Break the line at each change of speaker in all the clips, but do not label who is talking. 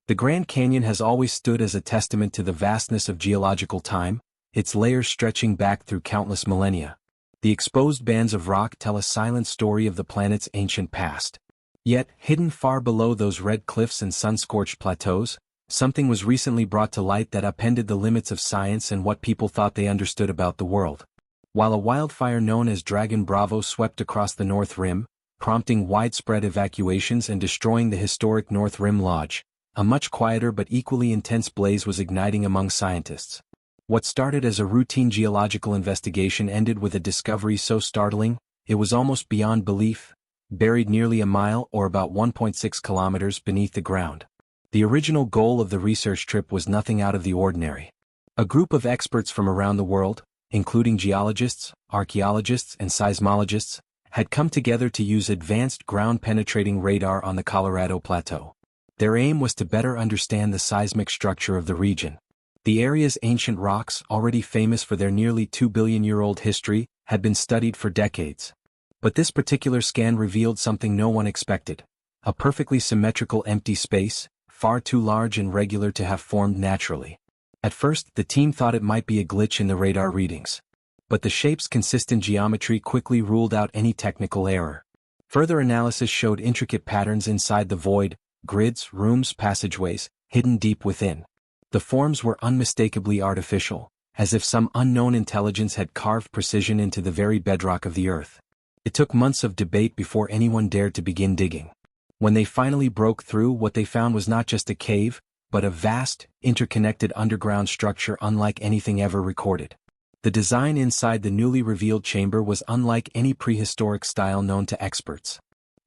The Grand Canyon has always stood as a testament to the vastness of geological time, its layers stretching back through countless millennia. The exposed bands of rock tell a silent story of the planet's ancient past. Yet, hidden far below those red cliffs and sun-scorched plateaus, something was recently brought to light that upended the limits of science and what people thought they understood about the world. While a wildfire known as Dragon Bravo swept across the North Rim, prompting widespread evacuations and destroying the historic North Rim Lodge, a much quieter but equally intense blaze was igniting among scientists. What started as a routine geological investigation ended with a discovery so startling, it was almost beyond belief, buried nearly a mile or about 1.6 kilometers beneath the ground. The original goal of the research trip was nothing out of the ordinary. A group of experts from around the world, including geologists, archaeologists, and seismologists, had come together to use advanced ground-penetrating radar on the Colorado Plateau. Their aim was to better understand the seismic structure of the region. The area's ancient rocks, already famous for their nearly 2-billion-year-old history, had been studied for decades. But this particular scan revealed something no one expected: a perfectly symmetrical empty space, far too large and regular to have formed naturally. At first, the team thought it might be a glitch in the radar readings. But the shape's consistent geometry quickly ruled out any technical error. Further analysis showed intricate patterns inside the void: grids, rooms, passageways, hidden deep within. The forms were unmistakably artificial, as if some unknown intelligence had carved precision into the very bedrock of the earth. It took months of debate before anyone dared to begin digging. When they finally broke through, what they found was not just a cave, but a vast, interconnected underground structure unlike anything ever recorded. The design inside the newly revealed chamber was unlike any prehistoric style known to experts.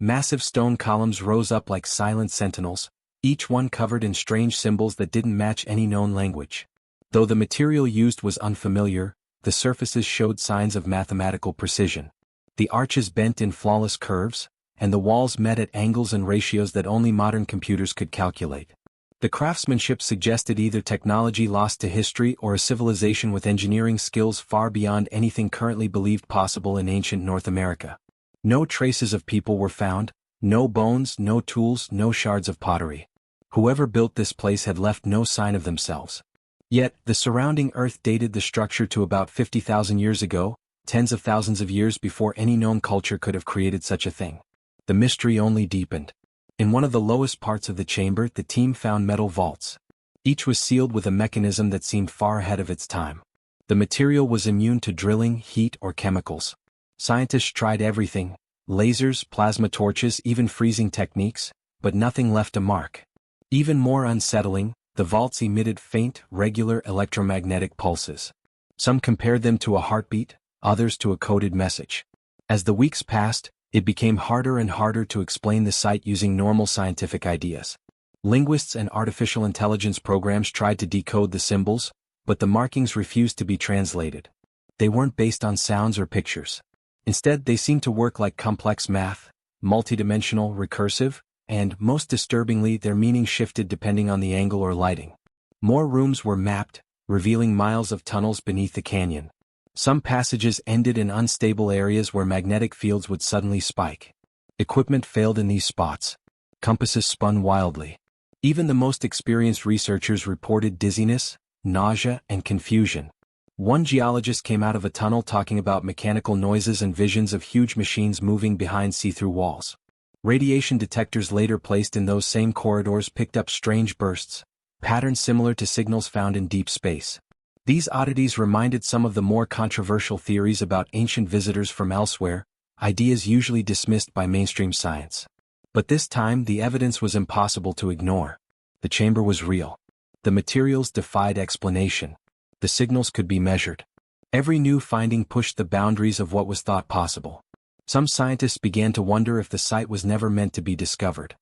Massive stone columns rose up like silent sentinels, each one covered in strange symbols that didn't match any known language. Though the material used was unfamiliar, the surfaces showed signs of mathematical precision. The arches bent in flawless curves, and the walls met at angles and ratios that only modern computers could calculate. The craftsmanship suggested either technology lost to history or a civilization with engineering skills far beyond anything currently believed possible in ancient North America. No traces of people were found, no bones, no tools, no shards of pottery. Whoever built this place had left no sign of themselves. Yet, the surrounding earth dated the structure to about 50,000 years ago, tens of thousands of years before any known culture could have created such a thing. The mystery only deepened. In one of the lowest parts of the chamber, the team found metal vaults. Each was sealed with a mechanism that seemed far ahead of its time. The material was immune to drilling, heat, or chemicals. Scientists tried everything: lasers, plasma torches, even freezing techniques, but nothing left a mark. Even more unsettling, the vaults emitted faint, regular electromagnetic pulses. Some compared them to a heartbeat, others to a coded message. As the weeks passed, it became harder and harder to explain the site using normal scientific ideas. Linguists and artificial intelligence programs tried to decode the symbols, but the markings refused to be translated. They weren't based on sounds or pictures. Instead, they seemed to work like complex math, multidimensional, recursive, and, most disturbingly, their meaning shifted depending on the angle or lighting. More rooms were mapped, revealing miles of tunnels beneath the canyon. Some passages ended in unstable areas where magnetic fields would suddenly spike. Equipment failed in these spots. Compasses spun wildly. Even the most experienced researchers reported dizziness, nausea, and confusion. One geologist came out of a tunnel talking about mechanical noises and visions of huge machines moving behind see-through walls. Radiation detectors later placed in those same corridors picked up strange bursts, patterns similar to signals found in deep space. These oddities reminded some of the more controversial theories about ancient visitors from elsewhere, ideas usually dismissed by mainstream science. But this time the evidence was impossible to ignore. The chamber was real. The materials defied explanation. The signals could be measured. Every new finding pushed the boundaries of what was thought possible. Some scientists began to wonder if the site was never meant to be discovered.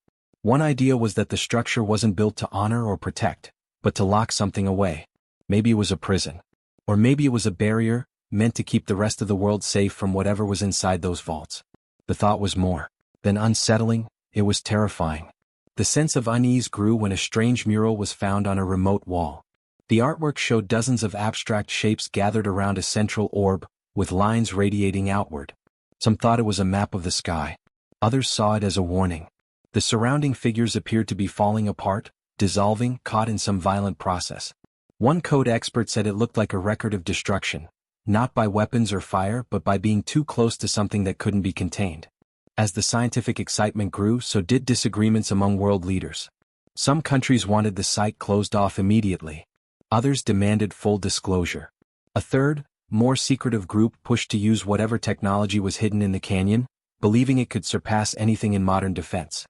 One idea was that the structure wasn't built to honor or protect, but to lock something away. Maybe it was a prison. Or maybe it was a barrier, meant to keep the rest of the world safe from whatever was inside those vaults. The thought was more than unsettling, it was terrifying. The sense of unease grew when a strange mural was found on a remote wall. The artwork showed dozens of abstract shapes gathered around a central orb, with lines radiating outward. Some thought it was a map of the sky. Others saw it as a warning. The surrounding figures appeared to be falling apart, dissolving, caught in some violent process. One code expert said it looked like a record of destruction, not by weapons or fire but by being too close to something that couldn't be contained. As the scientific excitement grew, so did disagreements among world leaders. Some countries wanted the site closed off immediately. Others demanded full disclosure. A third, more secretive group pushed to use whatever technology was hidden in the canyon, believing it could surpass anything in modern defense.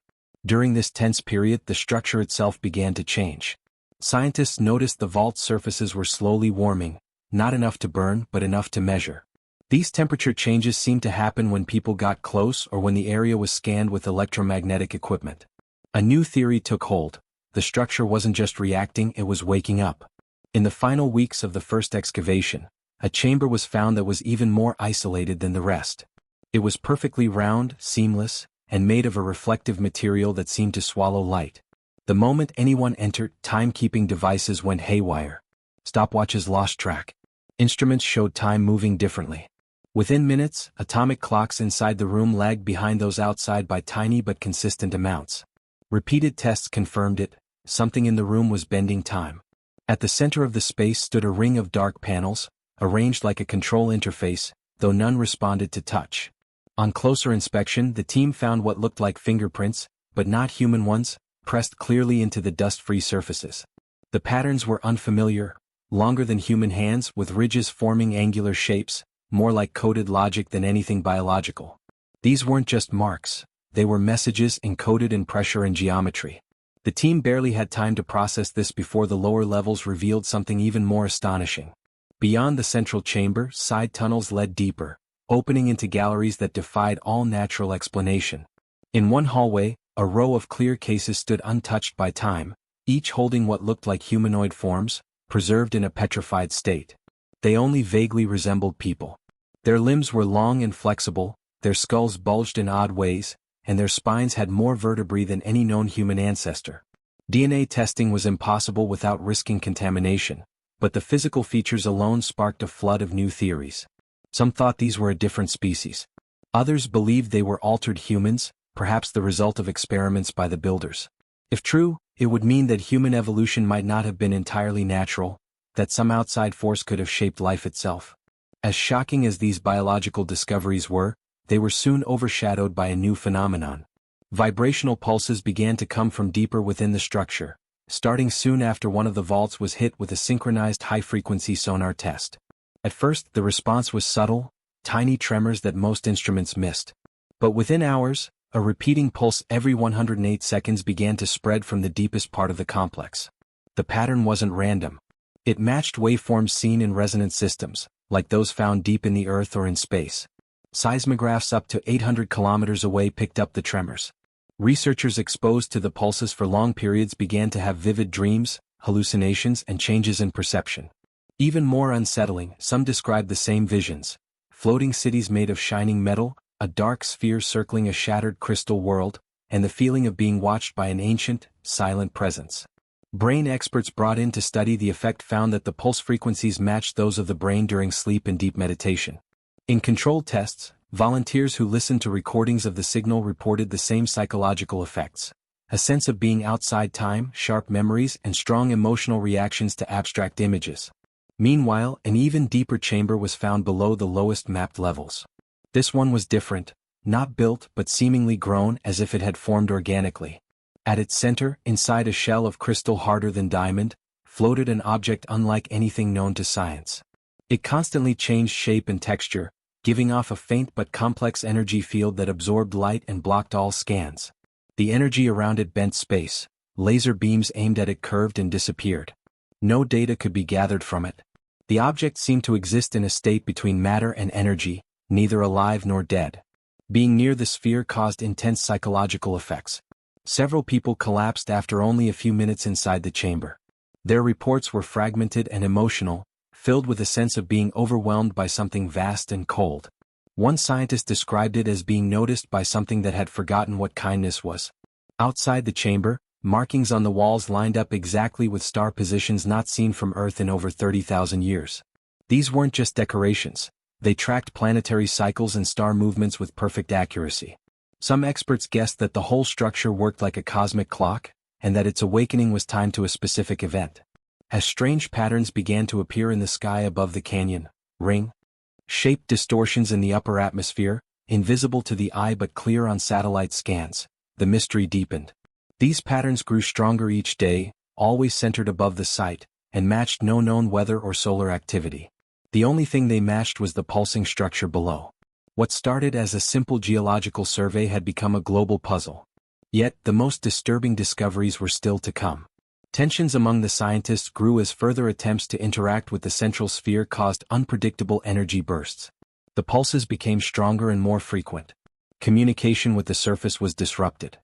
During this tense period, the structure itself began to change. Scientists noticed the vault's surfaces were slowly warming, not enough to burn but enough to measure. These temperature changes seemed to happen when people got close or when the area was scanned with electromagnetic equipment. A new theory took hold. The structure wasn't just reacting, it was waking up. In the final weeks of the first excavation, a chamber was found that was even more isolated than the rest. It was perfectly round, seamless, and made of a reflective material that seemed to swallow light. The moment anyone entered, timekeeping devices went haywire. Stopwatches lost track. Instruments showed time moving differently. Within minutes, atomic clocks inside the room lagged behind those outside by tiny but consistent amounts. Repeated tests confirmed it. Something in the room was bending time. At the center of the space stood a ring of dark panels, arranged like a control interface, though none responded to touch. On closer inspection, the team found what looked like fingerprints, but not human ones, pressed clearly into the dust-free surfaces. The patterns were unfamiliar, longer than human hands with ridges forming angular shapes, more like coded logic than anything biological. These weren't just marks, they were messages encoded in pressure and geometry. The team barely had time to process this before the lower levels revealed something even more astonishing. Beyond the central chamber, side tunnels led deeper, opening into galleries that defied all natural explanation. In one hallway, a row of clear cases stood untouched by time, each holding what looked like humanoid forms, preserved in a petrified state. They only vaguely resembled people. Their limbs were long and flexible, their skulls bulged in odd ways, and their spines had more vertebrae than any known human ancestor. DNA testing was impossible without risking contamination, but the physical features alone sparked a flood of new theories. Some thought these were a different species. Others believed they were altered humans, perhaps the result of experiments by the builders. If true, it would mean that human evolution might not have been entirely natural, that some outside force could have shaped life itself. As shocking as these biological discoveries were, they were soon overshadowed by a new phenomenon. Vibrational pulses began to come from deeper within the structure, starting soon after one of the vaults was hit with a synchronized high-frequency sonar test. At first, the response was subtle, tiny tremors that most instruments missed. But within hours, a repeating pulse every 108 seconds began to spread from the deepest part of the complex. The pattern wasn't random. It matched waveforms seen in resonance systems, like those found deep in the Earth or in space. Seismographs up to 800 kilometers away picked up the tremors. Researchers exposed to the pulses for long periods began to have vivid dreams, hallucinations, and changes in perception. Even more unsettling, some described the same visions. Floating cities made of shining metal, a dark sphere circling a shattered crystal world, and the feeling of being watched by an ancient, silent presence. Brain experts brought in to study the effect found that the pulse frequencies matched those of the brain during sleep and deep meditation. In controlled tests, volunteers who listened to recordings of the signal reported the same psychological effects: a sense of being outside time, sharp memories, and strong emotional reactions to abstract images. Meanwhile, an even deeper chamber was found below the lowest mapped levels. This one was different, not built but seemingly grown as if it had formed organically. At its center, inside a shell of crystal harder than diamond, floated an object unlike anything known to science. It constantly changed shape and texture, giving off a faint but complex energy field that absorbed light and blocked all scans. The energy around it bent space. Laser beams aimed at it curved and disappeared. No data could be gathered from it. The object seemed to exist in a state between matter and energy, neither alive nor dead. Being near the sphere caused intense psychological effects. Several people collapsed after only a few minutes inside the chamber. Their reports were fragmented and emotional, filled with a sense of being overwhelmed by something vast and cold. One scientist described it as being noticed by something that had forgotten what kindness was. Outside the chamber, markings on the walls lined up exactly with star positions not seen from Earth in over 30,000 years. These weren't just decorations. They tracked planetary cycles and star movements with perfect accuracy. Some experts guessed that the whole structure worked like a cosmic clock, and that its awakening was timed to a specific event. As strange patterns began to appear in the sky above the canyon, ring-shaped distortions in the upper atmosphere, invisible to the eye but clear on satellite scans, the mystery deepened. These patterns grew stronger each day, always centered above the site, and matched no known weather or solar activity. The only thing they matched was the pulsing structure below. What started as a simple geological survey had become a global puzzle. Yet, the most disturbing discoveries were still to come. Tensions among the scientists grew as further attempts to interact with the central sphere caused unpredictable energy bursts. The pulses became stronger and more frequent. Communication with the surface was disrupted.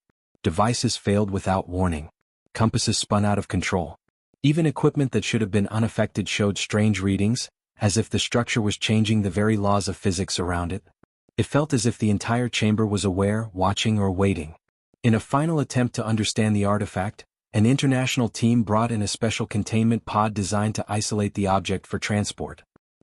Devices failed without warning. Compasses spun out of control. Even equipment that should have been unaffected showed strange readings, as if the structure was changing the very laws of physics around it. It felt as if the entire chamber was aware, watching or waiting. In a final attempt to understand the artifact, an international team brought in a special containment pod designed to isolate the object for transport.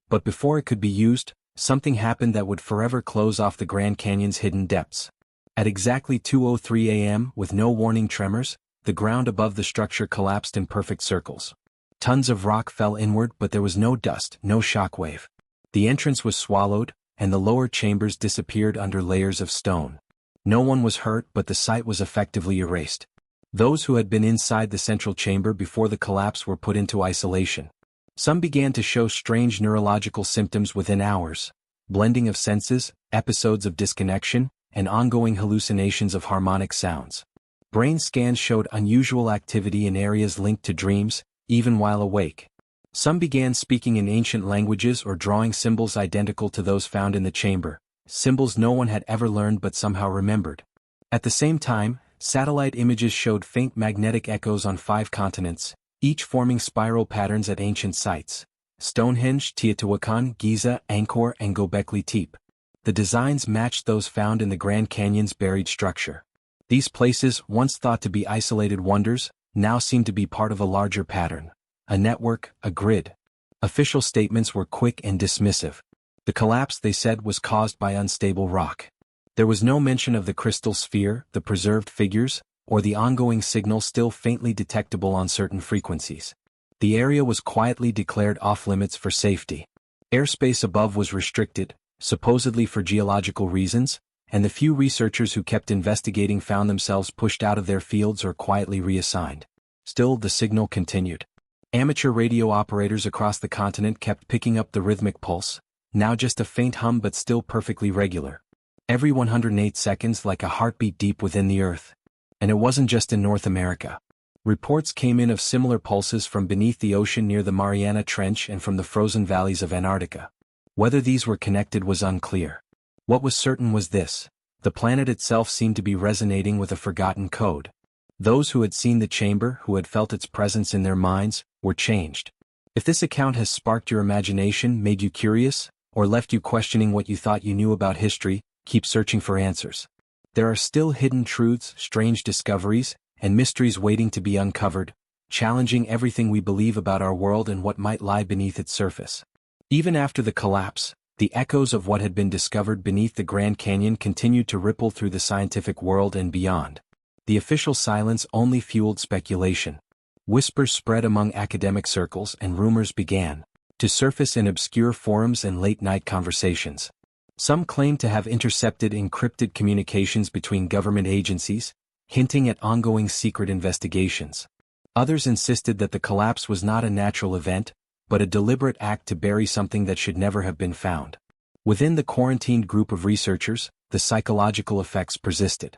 But before it could be used, something happened that would forever close off the Grand Canyon's hidden depths. At exactly 2:03 a.m., with no warning tremors, the ground above the structure collapsed in perfect circles. Tons of rock fell inward, but there was no dust, no shockwave. The entrance was swallowed, and the lower chambers disappeared under layers of stone. No one was hurt, but the site was effectively erased. Those who had been inside the central chamber before the collapse were put into isolation. Some began to show strange neurological symptoms within hours: blending of senses, episodes of disconnection, and ongoing hallucinations of harmonic sounds. Brain scans showed unusual activity in areas linked to dreams, even while awake. Some began speaking in ancient languages or drawing symbols identical to those found in the chamber, symbols no one had ever learned but somehow remembered. At the same time, satellite images showed faint magnetic echoes on 5 continents, each forming spiral patterns at ancient sites: Stonehenge, Teotihuacan, Giza, Angkor, and Göbekli Tepe. The designs matched those found in the Grand Canyon's buried structure. These places, once thought to be isolated wonders, now seemed to be part of a larger pattern. A network, a grid. Official statements were quick and dismissive. The collapse, they said, was caused by unstable rock. There was no mention of the crystal sphere, the preserved figures, or the ongoing signal still faintly detectable on certain frequencies. The area was quietly declared off-limits for safety. Airspace above was restricted, supposedly for geological reasons, and the few researchers who kept investigating found themselves pushed out of their fields or quietly reassigned. Still, the signal continued. Amateur radio operators across the continent kept picking up the rhythmic pulse, now just a faint hum but still perfectly regular. Every 108 seconds, like a heartbeat deep within the earth. And it wasn't just in North America. Reports came in of similar pulses from beneath the ocean near the Mariana Trench and from the frozen valleys of Antarctica. Whether these were connected was unclear. What was certain was this: the planet itself seemed to be resonating with a forgotten code. Those who had seen the chamber, who had felt its presence in their minds, were changed. If this account has sparked your imagination, made you curious, or left you questioning what you thought you knew about history, keep searching for answers. There are still hidden truths, strange discoveries, and mysteries waiting to be uncovered, challenging everything we believe about our world and what might lie beneath its surface. Even after the collapse, the echoes of what had been discovered beneath the Grand Canyon continued to ripple through the scientific world and beyond. The official silence only fueled speculation. Whispers spread among academic circles and rumors began to surface in obscure forums and late-night conversations. Some claimed to have intercepted encrypted communications between government agencies, hinting at ongoing secret investigations. Others insisted that the collapse was not a natural event, but a deliberate act to bury something that should never have been found. Within the quarantined group of researchers, the psychological effects persisted.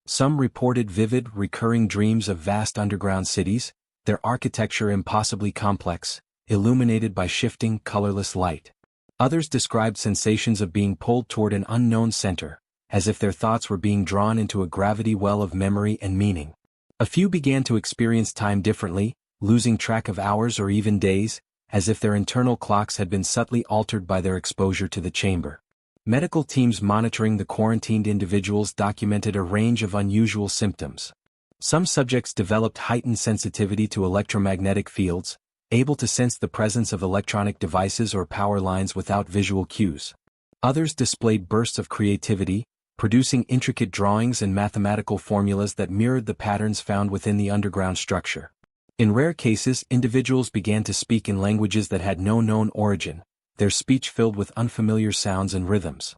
Some reported vivid, recurring dreams of vast underground cities, their architecture impossibly complex, illuminated by shifting, colorless light. Others described sensations of being pulled toward an unknown center, as if their thoughts were being drawn into a gravity well of memory and meaning. A few began to experience time differently, losing track of hours or even days, as if their internal clocks had been subtly altered by their exposure to the chamber. Medical teams monitoring the quarantined individuals documented a range of unusual symptoms. Some subjects developed heightened sensitivity to electromagnetic fields, able to sense the presence of electronic devices or power lines without visual cues. Others displayed bursts of creativity, producing intricate drawings and mathematical formulas that mirrored the patterns found within the underground structure. In rare cases, individuals began to speak in languages that had no known origin, their speech filled with unfamiliar sounds and rhythms.